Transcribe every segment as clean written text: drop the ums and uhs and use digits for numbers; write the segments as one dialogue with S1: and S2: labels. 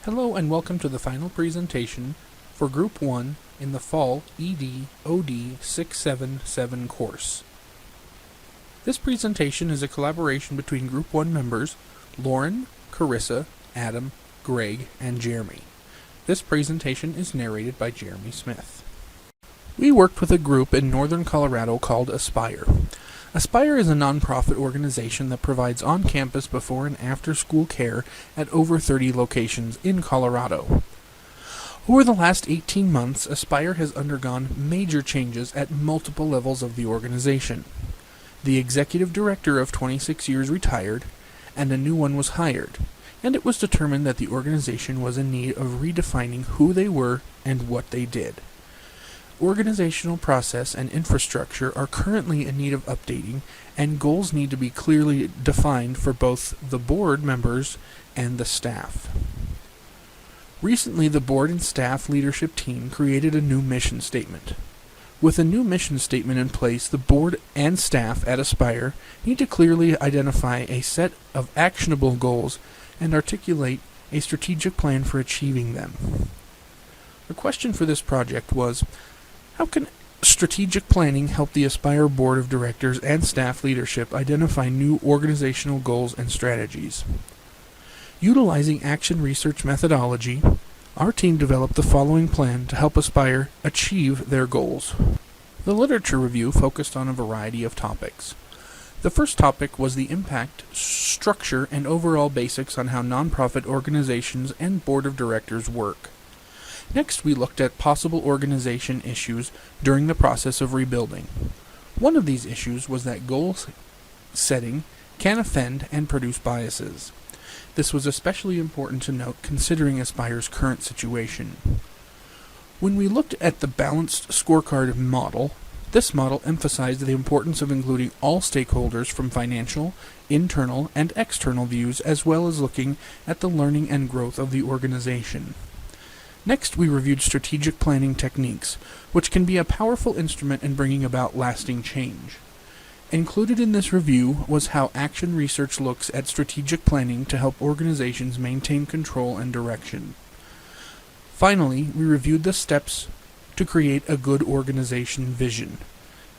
S1: Hello and welcome to the final presentation for Group 1 in the Fall ED/OD 677 course. This presentation is a collaboration between Group 1 members Lauren, Carissa, Adam, Greg, and Jeremy. This presentation is narrated by Jeremy Smith. We worked with a group in northern Colorado called Aspire. Aspire is a nonprofit organization that provides on-campus before and after-school care at over 30 locations in Colorado. Over the last 18 months, Aspire has undergone major changes at multiple levels of the organization. The executive director of 26 years retired, and a new one was hired, and it was determined that the organization was in need of redefining who they were and what they did. Organizational process and infrastructure are currently in need of updating, and goals need to be clearly defined for both the board members and the staff. Recently, the board and staff leadership team created a new mission statement. With a new mission statement in place, the board and staff at Aspire need to clearly identify a set of actionable goals and articulate a strategic plan for achieving them. The question for this project was, how can strategic planning help the Aspire Board of Directors and staff leadership identify new organizational goals and strategies? Utilizing action research methodology, our team developed the following plan to help Aspire achieve their goals. The literature review focused on a variety of topics. The first topic was the impact, structure, and overall basics on how nonprofit organizations and board of directors work. Next, we looked at possible organization issues during the process of rebuilding. One of these issues was that goal setting can offend and produce biases. This was especially important to note considering Aspire's current situation. When we looked at the balanced scorecard model, this model emphasized the importance of including all stakeholders from financial, internal, and external views, as well as looking at the learning and growth of the organization. Next, we reviewed strategic planning techniques, which can be a powerful instrument in bringing about lasting change. Included in this review was how action research looks at strategic planning to help organizations maintain control and direction. Finally, we reviewed the steps to create a good organization vision.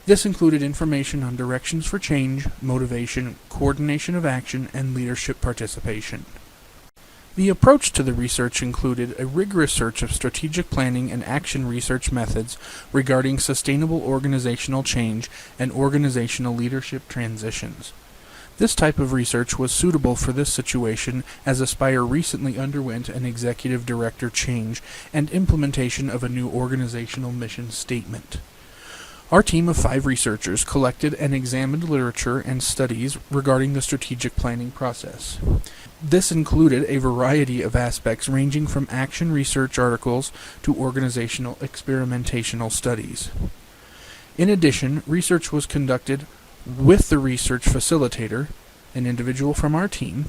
S1: This included information on directions for change, motivation, coordination of action, and leadership participation. The approach to the research included a rigorous search of strategic planning and action research methods regarding sustainable organizational change and organizational leadership transitions. This type of research was suitable for this situation as Aspire recently underwent an executive director change and implementation of a new organizational mission statement. Our team of 5 researchers collected and examined literature and studies regarding the strategic planning process. This included a variety of aspects ranging from action research articles to organizational experimentational studies. In addition, research was conducted with the research facilitator, an individual from our team,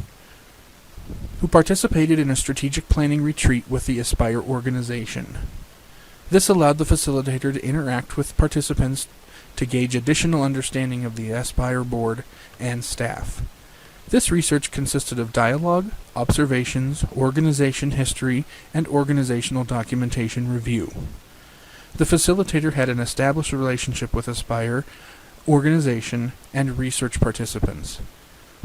S1: who participated in a strategic planning retreat with the Aspire organization. This allowed the facilitator to interact with participants to gauge additional understanding of the Aspire board and staff. This research consisted of dialogue, observations, organization history, and organizational documentation review. The facilitator had an established relationship with Aspire organization and research participants.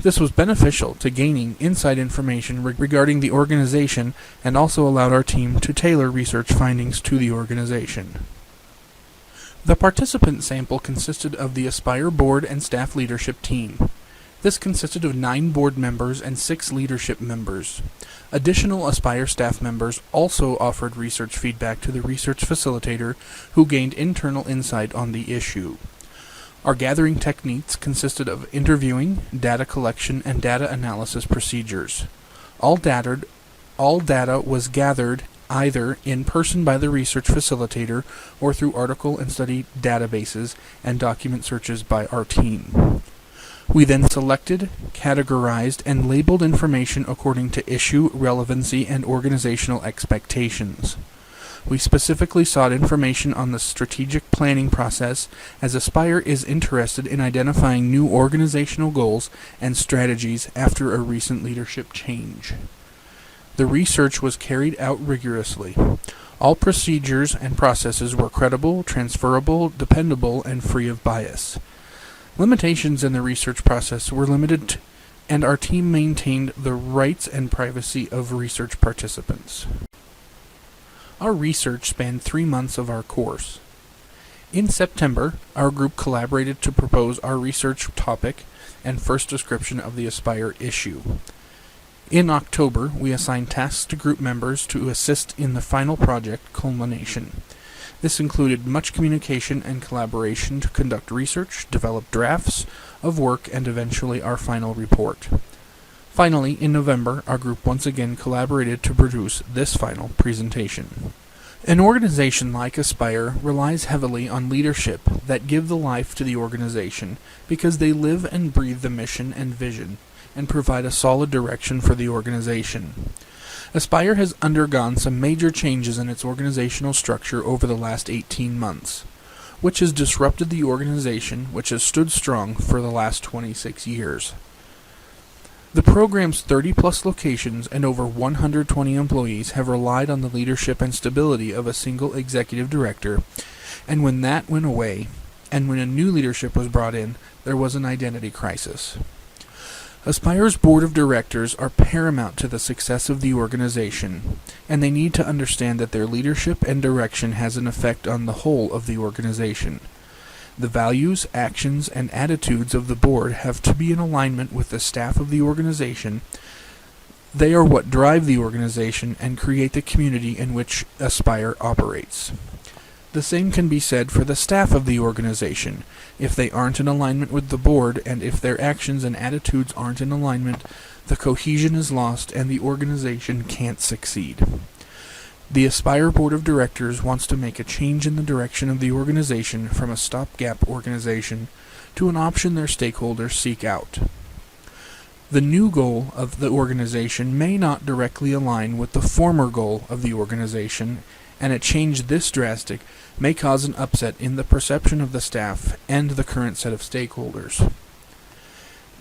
S1: This was beneficial to gaining inside information regarding the organization and also allowed our team to tailor research findings to the organization. The participant sample consisted of the Aspire board and staff leadership team. This consisted of 9 board members and 6 leadership members. Additional Aspire staff members also offered research feedback to the research facilitator, who gained internal insight on the issue. Our gathering techniques consisted of interviewing, data collection, and data analysis procedures. All data was gathered either in person by the research facilitator or through article and study databases and document searches by our team. We then selected, categorized, and labeled information according to issue, relevancy, and organizational expectations. We specifically sought information on the strategic planning process, as Aspire is interested in identifying new organizational goals and strategies after a recent leadership change. The research was carried out rigorously. All procedures and processes were credible, transferable, dependable, and free of bias. Limitations in the research process were limited, and our team maintained the rights and privacy of research participants. Our research spanned 3 months of our course. In September, our group collaborated to propose our research topic and first description of the Aspire issue. In October, we assigned tasks to group members to assist in the final project culmination. This included much communication and collaboration to conduct research, develop drafts of work, and eventually our final report. Finally, in November, our group once again collaborated to produce this final presentation. An organization like Aspire relies heavily on leadership that give the life to the organization because they live and breathe the mission and vision and provide a solid direction for the organization. Aspire has undergone some major changes in its organizational structure over the last 18 months, which has disrupted the organization, which has stood strong for the last 26 years. The program's 30-plus locations and over 120 employees have relied on the leadership and stability of a single executive director, and when that went away, and when a new leadership was brought in, there was an identity crisis. Aspire's board of directors are paramount to the success of the organization, and they need to understand that their leadership and direction has an effect on the whole of the organization. The values, actions, and attitudes of the board have to be in alignment with the staff of the organization. They are what drive the organization and create the community in which Aspire operates. The same can be said for the staff of the organization. If they aren't in alignment with the board, and if their actions and attitudes aren't in alignment, the cohesion is lost and the organization can't succeed. The Aspire Board of Directors wants to make a change in the direction of the organization from a stopgap organization to an option their stakeholders seek out. The new goal of the organization may not directly align with the former goal of the organization, and a change this drastic may cause an upset in the perception of the staff and the current set of stakeholders.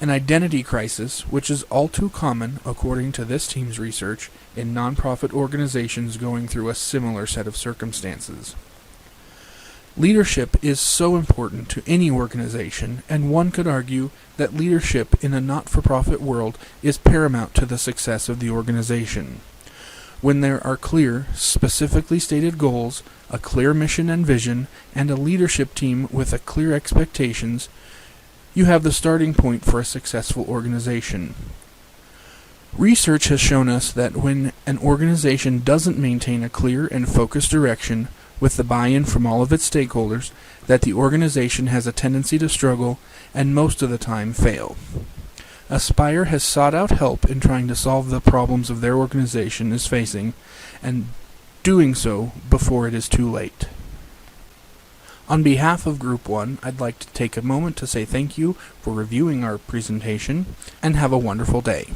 S1: An identity crisis, which is all too common, according to this team's research, in nonprofit organizations going through a similar set of circumstances. Leadership is so important to any organization, and one could argue that leadership in a not-for-profit world is paramount to the success of the organization. When there are clear, specifically stated goals, a clear mission and vision, and a leadership team with clear expectations, you have the starting point for a successful organization. Research has shown us that when an organization doesn't maintain a clear and focused direction with the buy-in from all of its stakeholders, that the organization has a tendency to struggle and most of the time fail. Aspire has sought out help in trying to solve the problems of their organization is facing, and doing so before it is too late. On behalf of Group 1, I'd like to take a moment to say thank you for reviewing our presentation, and have a wonderful day.